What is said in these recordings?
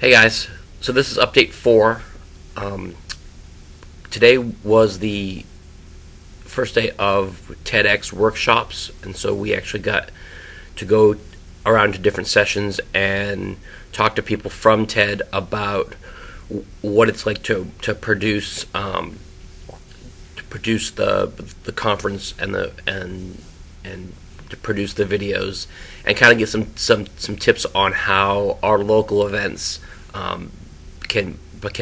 Hey guys, so this is update 4. Today was the first day of TEDx workshops, and so we actually got to go around to different sessions and talk to people from TED about what it's like to produce the conference and to produce the videos, and kind of get some tips on how our local events can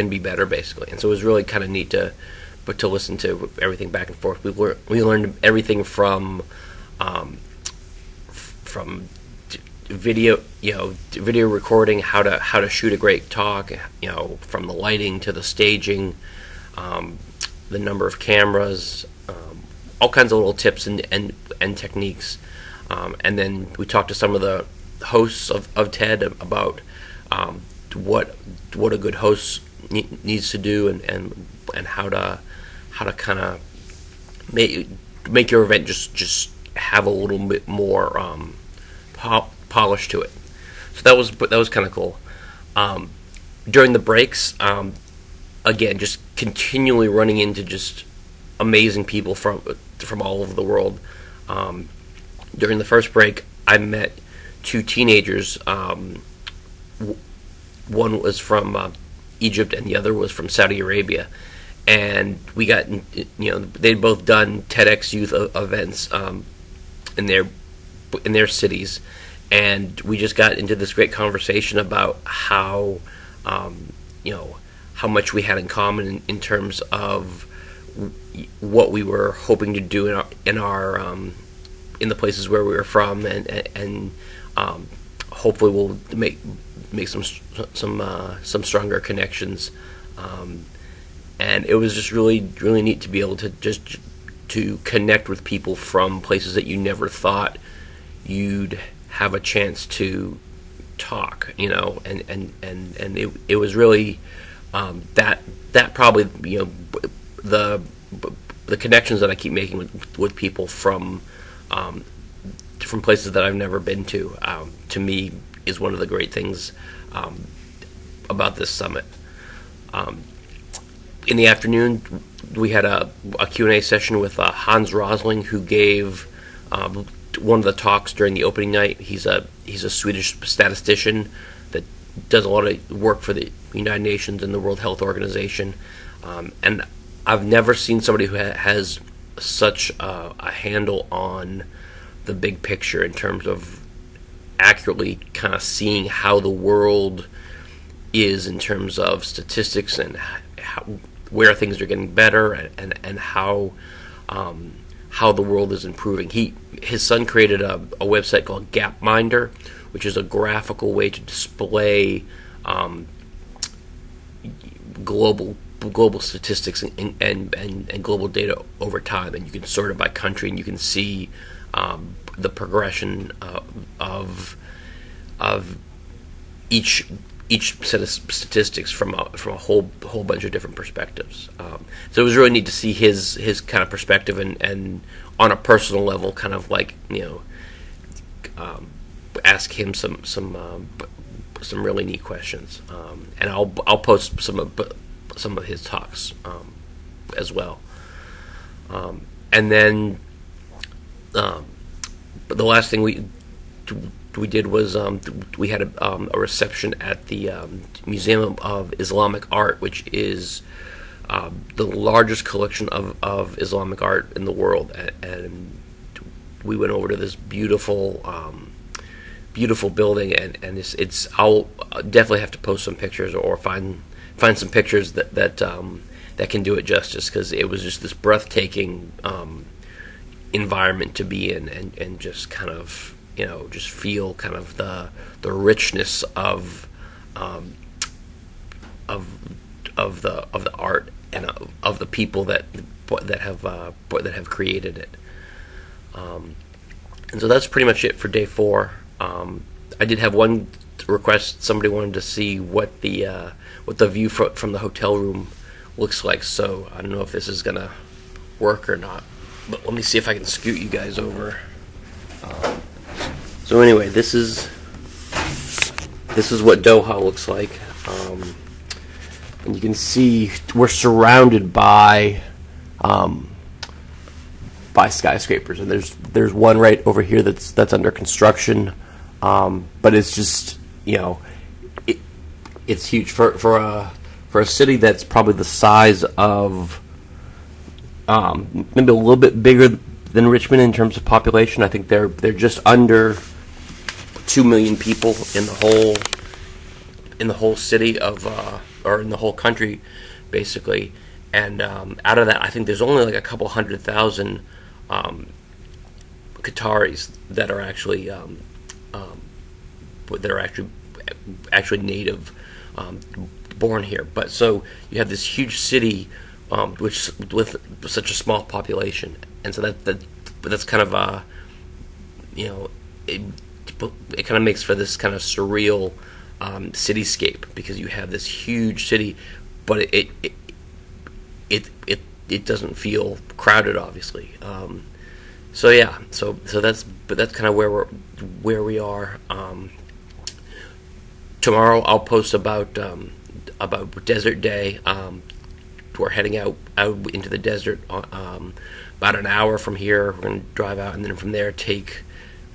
be better, basically. And so it was really kind of neat to listen to everything back and forth. We learned everything from video recording, how to shoot a great talk, from the lighting to the staging, the number of cameras, all kinds of little tips and techniques. And then we talked to some of the hosts of TED about what a good host needs to do, and how to kind of make your event just have a little bit more polish to it. So that was kind of cool. During the breaks, again, just continually running into just amazing people from all over the world. During the first break, I met two teenagers. One was from Egypt, and the other was from Saudi Arabia. And we got, they'd both done TEDx youth events in their cities, and we just got into this great conversation about how much we had in common in terms of what we were hoping to do in the places where we were from, and hopefully we'll make some stronger connections. And it was just really neat to be able to connect with people from places that you never thought you'd have a chance to talk, and it was really that probably the connections that I keep making with people from places that I've never been to me is one of the great things about this summit. In the afternoon, we had a Q&A session with Hans Rosling, who gave one of the talks during the opening night. He's a Swedish statistician that does a lot of work for the United Nations and the World Health Organization, and I've never seen somebody who has such a handle on the big picture in terms of accurately kind of seeing how the world is in terms of statistics, and where things are getting better, and how the world is improving. His son created a website called Gapminder, which is a graphical way to display global statistics and global data over time, and you can sort it by country, and you can see the progression of each set of statistics from a whole bunch of different perspectives. So it was really neat to see his kind of perspective, and on a personal level, kind of like ask him some really neat questions. And I'll post some of his talks as well. And then the last thing we did was we had a reception at the Museum of Islamic Art, which is the largest collection of Islamic art in the world, and we went over to this beautiful building, and I'll definitely have to post some pictures, or find some pictures that can do it justice, because it was just this breathtaking environment to be in, and just kind of just feel kind of the richness of the art, and of the people that have created it. And so that's pretty much it for day 4. I did have one request. Somebody wanted to see what the view from the hotel room looks like. So I don't know if this is gonna work or not, but let me see if I can scoot you guys over. So anyway, this is this is what Doha looks like. And you can see we're surrounded by skyscrapers, and there's one right over here that's under construction, but it's just, it's huge for a city that's probably the size of maybe a little bit bigger than Richmond in terms of population. I think they're just under 2 million people in the whole city or in the whole country, basically. And out of that, I think there's only like a couple 100,000 Qataris that are actually actually native, born here. But so you have this huge city, which with such a small population, and so that's kind of it kind of makes for this kind of surreal cityscape, because you have this huge city, but it doesn't feel crowded, obviously. So that's kind of where we are. Tomorrow I'll post about Desert Day. We're heading out into the desert about an hour from here. We're going to drive out, and then from there take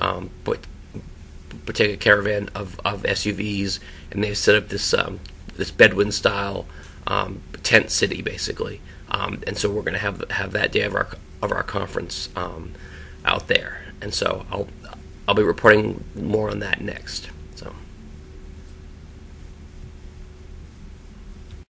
a caravan of SUVs, and they've set up this Bedouin style tent city, basically. And so we're going to have that day of our conference out there, and so I'll be reporting more on that next.